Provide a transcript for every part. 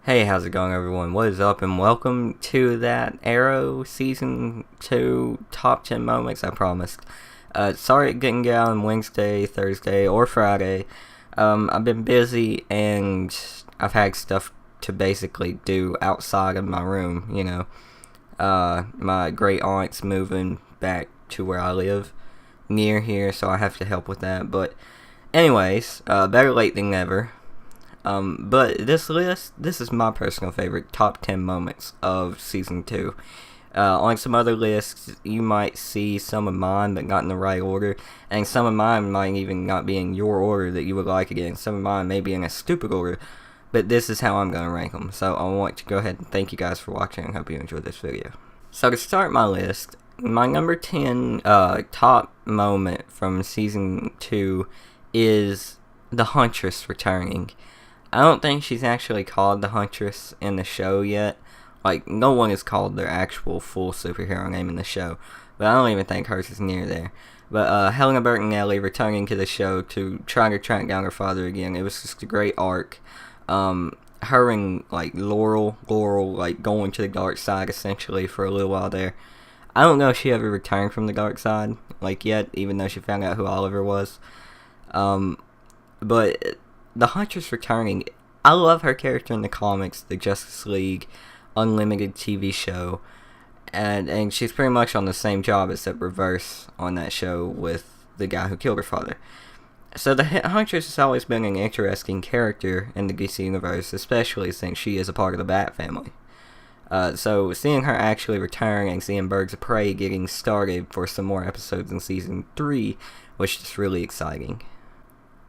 Hey, how's it going, everyone? What is up, and welcome to that Arrow Season 2 Top 10 Moments I promised. Sorry it didn't get out on Wednesday, Thursday, or Friday. I've been busy, and I've had stuff to basically do outside of my room, My great aunt's moving back to where I live, near here, so I have to help with that. But anyways, better late than never. But this is my personal favorite top 10 moments of Season 2. On some other lists, you might see some of mine, but not in the right order, and some of mine might even not be in your order that you would like again. Some of mine may be in a stupid order, but this is how I'm going to rank them. So I want to go ahead and thank you guys for watching, and hope you enjoyed this video. So to start my list, my number 10 top moment from Season 2 is the Huntress returning. I don't think she's actually called the Huntress in the show yet. Like, no one is called their actual full superhero name in the show. But I don't even think hers is near there. But Helena Bertinelli returning to the show to try to track down her father again. It was just a great arc. Her and, like, Laurel, like, going to the dark side, essentially, for a little while there. I don't know if she ever returned from the dark side, like, yet, even though she found out who Oliver was. But the Huntress returning, I love her character in the comics, the Justice League Unlimited TV show, and she's pretty much on the same job except reverse on that show with the guy who killed her father. So the Huntress has always been an interesting character in the DC universe, especially since she is a part of the Bat family. So seeing her actually return and seeing Birds of Prey getting started for some more episodes in Season 3 was just really exciting.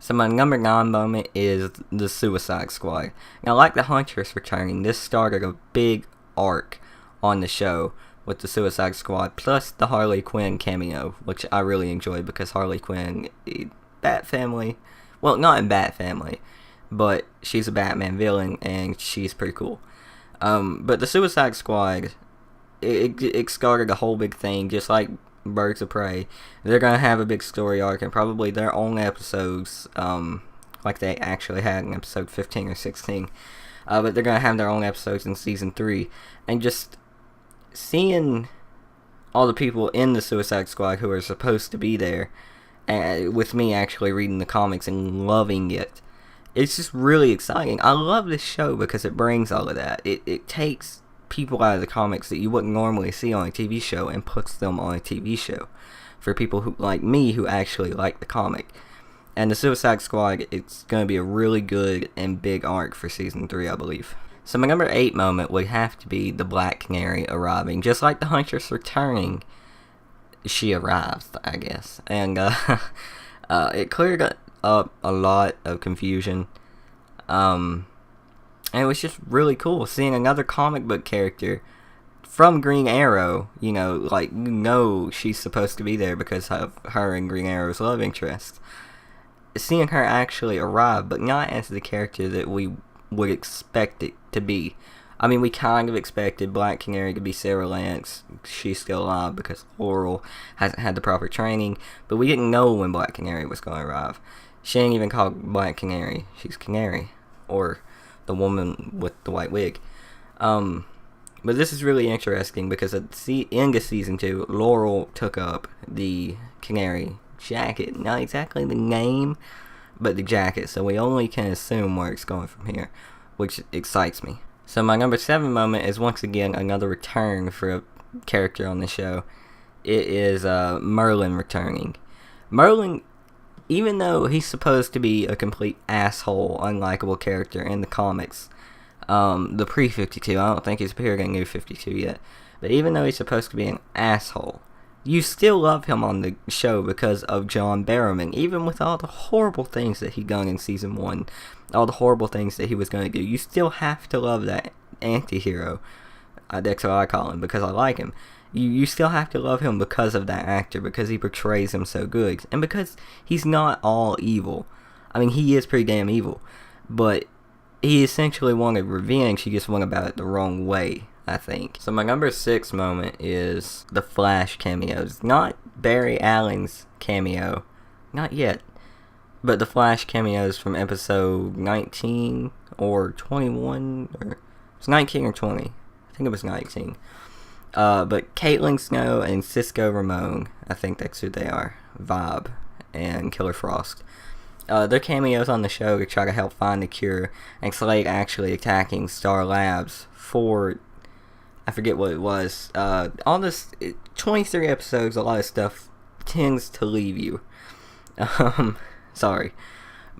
So my number 9 moment is the Suicide Squad. Now, like the Huntress returning, this started a big arc on the show with the Suicide Squad, plus the Harley Quinn cameo, which I really enjoyed because Harley Quinn, Bat family, well, not in Bat family, but she's a Batman villain, and she's pretty cool. But the Suicide Squad, it started a whole big thing, just like Birds of Prey. They're gonna have a big story arc and probably their own episodes, like they actually had in episode 15 or 16. But they're gonna have their own episodes in Season 3, and just seeing all the people in the Suicide Squad who are supposed to be there, and with me actually reading the comics and loving it, it's just really exciting. I love this show because it brings all of that. It takes people out of the comics that you wouldn't normally see on a TV show and puts them on a TV show for people who like me who actually like the comic. And the Suicide Squad, it's going to be a really good and big arc for Season 3, I believe. So my number 8 moment would have to be the Black Canary arriving. Just like the Huntress returning, she arrives, I guess. And it cleared up a lot of confusion. And it was just really cool seeing another comic book character from Green Arrow, she's supposed to be there because of her and Green Arrow's love interest. Seeing her actually arrive, but not as the character that we would expect it to be. I mean, we kind of expected Black Canary to be Sarah Lance. She's still alive because Laurel hasn't had the proper training, but we didn't know when Black Canary was going to arrive. She ain't even called Black Canary. She's Canary, or the woman with the white wig. But this is really interesting because at the end of Season 2, Laurel took up the Canary jacket. Not exactly the name, but the jacket. So we only can assume where it's going from here, which excites me. So my number 7 moment is once again another return for a character on the show. It is Merlin returning. Merlin, even though he's supposed to be a complete asshole, unlikable character in the comics, the pre-52, I don't think he's appeared in New 52 yet, but even though he's supposed to be an asshole, you still love him on the show because of John Barrowman, even with all the horrible things that he done in Season 1, all the horrible things that he was going to do. You still have to love that anti-hero. That's what I call him, because I like him. You still have to love him because of that actor, because he portrays him so good, and because he's not all evil. I mean, he is pretty damn evil, but he essentially wanted revenge, he just went about it the wrong way, I think. So my number 6 moment is the Flash cameos. Not Barry Allen's cameo, not yet, but the Flash cameos from episode 19 or 21, or it's 19 or 20. I think it was 19. But Caitlin Snow and Cisco Ramon, I think that's who they are, Vibe and Killer Frost. Their cameos on the show to try to help find the cure, and Slade actually attacking Star Labs for, I forget what it was. All this, 23 episodes, a lot of stuff tends to leave you. Sorry.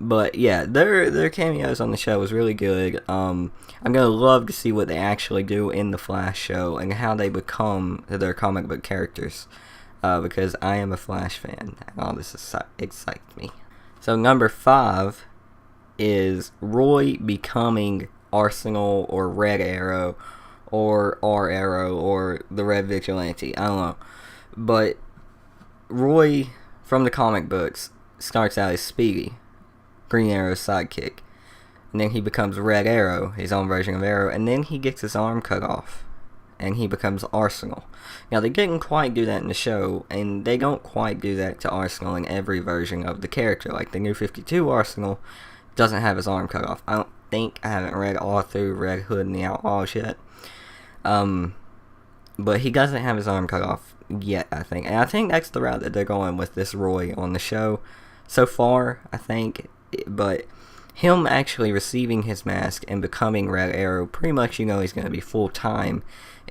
But yeah, their cameos on the show was really good. I'm gonna love to see what they actually do in the Flash show and how they become their comic book characters. Because I am a Flash fan, and all this excites me. So number 5 is Roy becoming Arsenal or Red Arrow or R Arrow or the Red Vigilante. I don't know. But Roy from the comic books starts out as Speedy, Green Arrow's sidekick. And then he becomes Red Arrow, his own version of Arrow, and then he gets his arm cut off. And he becomes Arsenal. Now, they didn't quite do that in the show, and they don't quite do that to Arsenal in every version of the character. Like, the New 52 Arsenal doesn't have his arm cut off. I haven't read all through Red Hood and the Outlaws yet. But he doesn't have his arm cut off yet, I think. And I think that's the route that they're going with this Roy on the show so far, I think. But him actually receiving his mask and becoming Red Arrow, pretty much he's going to be full-time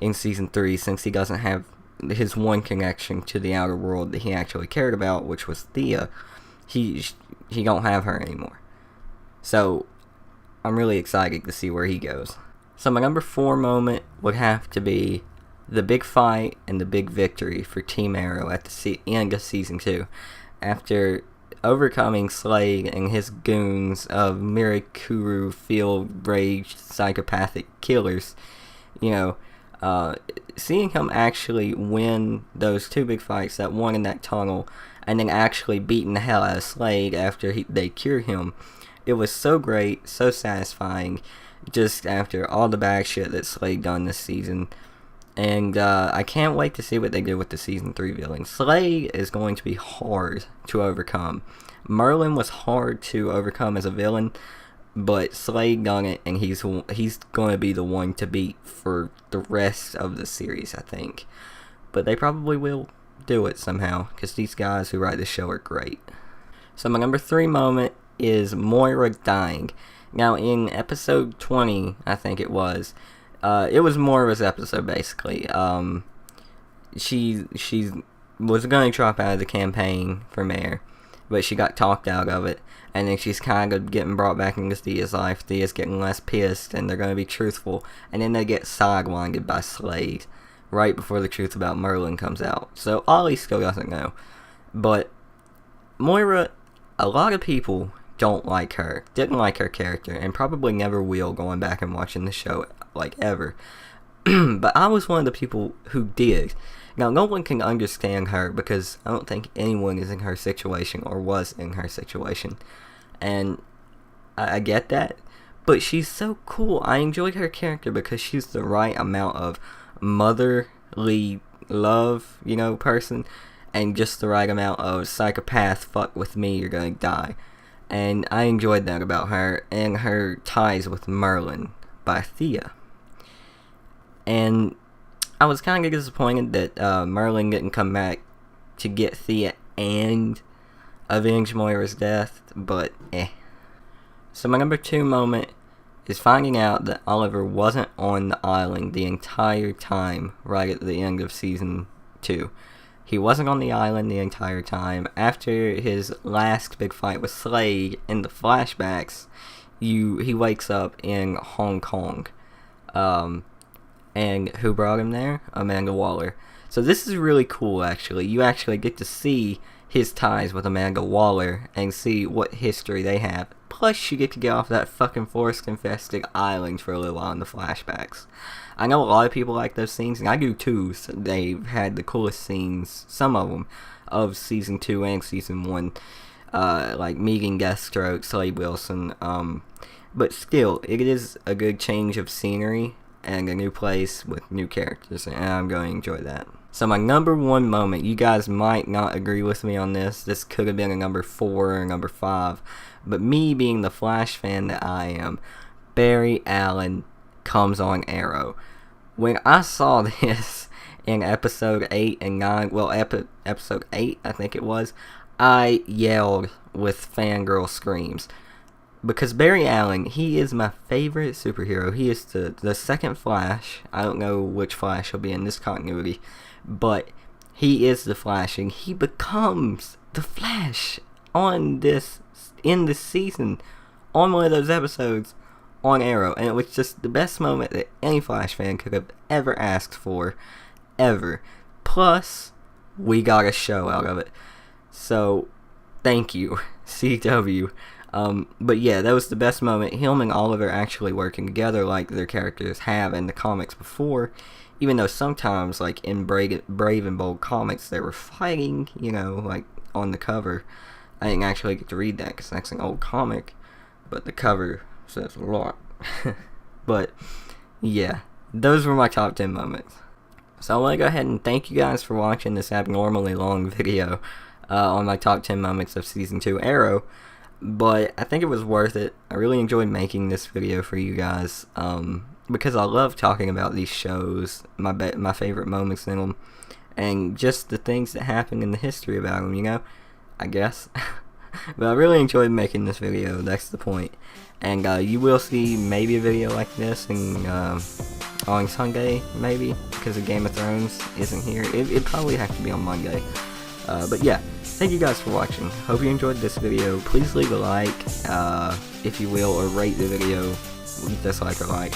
in Season 3, since he doesn't have his one connection to the outer world that he actually cared about, which was Thea. He don't have her anymore. So, I'm really excited to see where he goes. So my number 4 moment would have to be the big fight and the big victory for Team Arrow at the end of Season 2. After overcoming Slade and his goons of Mirakuru field-raged psychopathic killers, seeing him actually win those 2 big fights, that one in that tunnel, and then actually beating the hell out of Slade after they cure him, it was so great, so satisfying, just after all the bad shit that Slade done this season. And I can't wait to see what they do with the Season 3 villain. Slade is going to be hard to overcome. Merlin was hard to overcome as a villain, but Slade done it, and he's going to be the one to beat for the rest of the series, I think. But they probably will do it somehow, because these guys who write this show are great. So my number 3 moment is Moira dying. Now, in episode 20, I think it was Moira's episode, basically. She was going to drop out of the campaign for mayor, but she got talked out of it. And then she's kind of getting brought back into Thea's life. Thea's getting less pissed, and they're going to be truthful. And then they get sidewinded by Slade right before the truth about Merlin comes out. So Ollie still doesn't know. But Moira, a lot of people don't like her, didn't like her character, and probably never will going back and watching the show, like, ever. But I was one of the people who did. Now, no one can understand her, because I don't think anyone is in her situation or was in her situation. And I get that, but she's so cool. I enjoy her character because she's the right amount of motherly love, person, and just the right amount of psychopath, fuck with me, you're gonna die. And I enjoyed that about her, and her ties with Merlin by Thea. And I was kind of disappointed that Merlin didn't come back to get Thea and avenge Moira's death, but So my number 2 moment is finding out that Oliver wasn't on the island the entire time right at the end of Season 2. He wasn't on the island the entire time. After his last big fight with Slade in the flashbacks, he wakes up in Hong Kong. And who brought him there? Amanda Waller. So this is really cool, actually. You actually get to see his ties with Amanda Waller and see what history they have. Plus, you get to get off that fucking forest-infested island for a little while in the flashbacks. I know a lot of people like those scenes, and I do too. So they've had the coolest scenes, some of them, of Season 2 and Season 1. Like meeting Deathstroke, Slade Wilson. But still, it is a good change of scenery and a new place with new characters, and I'm going to enjoy that. So my number 1 moment, you guys might not agree with me on this. This could have been a number 4 or number 5. But me being the Flash fan that I am, Barry Allen comes on Arrow. When I saw this in episode 8 and 9, well, episode 8, I think it was, I yelled with fangirl screams. Because Barry Allen, he is my favorite superhero. He is the second Flash. I don't know which Flash he'll be in this continuity, but he is the Flash, and he becomes the Flash in this season, on one of those episodes on Arrow, and it was just the best moment that any Flash fan could have ever asked for, ever. Plus, we got a show out of it. So, thank you, CW. But yeah, that was the best moment. Him and Oliver actually working together like their characters have in the comics before, even though sometimes, like in Brave and Bold comics, they were fighting, you know, like on the cover. I didn't actually get to read that because that's an old comic, but the cover says a lot. But yeah, those were my top 10 moments. So I want to go ahead and thank you guys for watching this abnormally long video on my top 10 moments of Season 2 Arrow. But I think it was worth it. I really enjoyed making this video for you guys because I love talking about these shows, my favorite moments in them, and just the things that happen in the history about them, you know, I guess. But I really enjoyed making this video, that's the point. And you will see maybe a video like this on Sunday, maybe, because of Game of Thrones isn't here. It'd probably have to be on Monday. But yeah, thank you guys for watching. Hope you enjoyed this video. Please leave a like, if you will, or rate the video, dislike or like.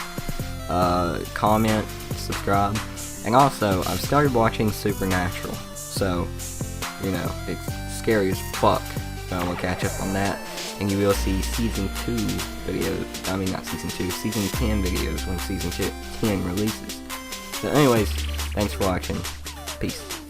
Comment, subscribe. And also, I've started watching Supernatural. So, you know, it's scary as fuck. So I'm gonna catch up on that. And you will see Season 2 videos. I mean, not Season 2, Season 10 videos when Season 10 releases. So anyways, thanks for watching. Peace.